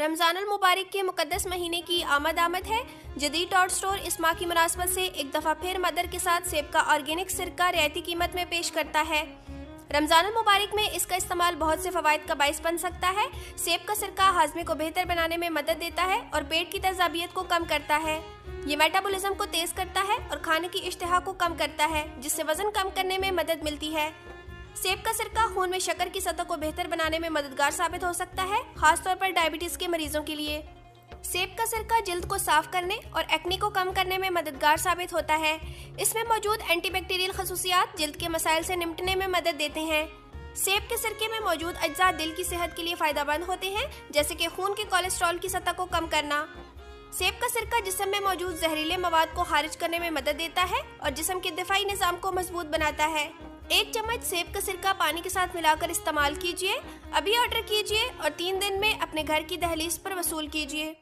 रमज़ानुल मुबारक के मुक़द्दस महीने की आमद है। जदीद डॉट स्टोर इस माह की मुनासबत से एक दफ़ा फिर मदर के साथ सेब का ऑर्गेनिक सिरका रियायती कीमत में पेश करता है। रमज़ानुल मुबारक में इसका इस्तेमाल बहुत से फ़वाइद का बाइस बन सकता है। सेब का सिरका हाज़मे को बेहतर बनाने में मदद देता है और पेट की तेज़ाबियत को कम करता है। ये मेटाबॉलिज्म को तेज़ करता है और खाने की इश्तिहा को कम करता है, जिससे वज़न कम करने में मदद मिलती है। सेब का सिरका खून में शक्कर की सतह को बेहतर बनाने में मददगार साबित हो सकता है, खासतौर पर डायबिटीज के मरीजों के लिए। सेब का सिरका जल्द को साफ करने और एक्ने को कम करने में मददगार साबित होता है। इसमें मौजूद एंटीबैक्टीरियल खसूसियात जल्द के मसाइल से निपटने में मदद देते हैं। सेब के सिरके में मौजूद अज्जा दिल की सेहत के लिए फायदेमंद होते हैं, जैसे कि खून के कोलेस्ट्रॉल की सतह को कम करना। सेब का सिरका जिस्म में मौजूद जहरीले मवाद को खारिज करने में मदद देता है और जिस्म के दिफाई निज़ाम को मजबूत बनाता है। 1 चम्मच सेब का सिरका पानी के साथ मिलाकर इस्तेमाल कीजिए। अभी ऑर्डर कीजिए और 3 दिन में अपने घर की दहलीज पर वसूल कीजिए।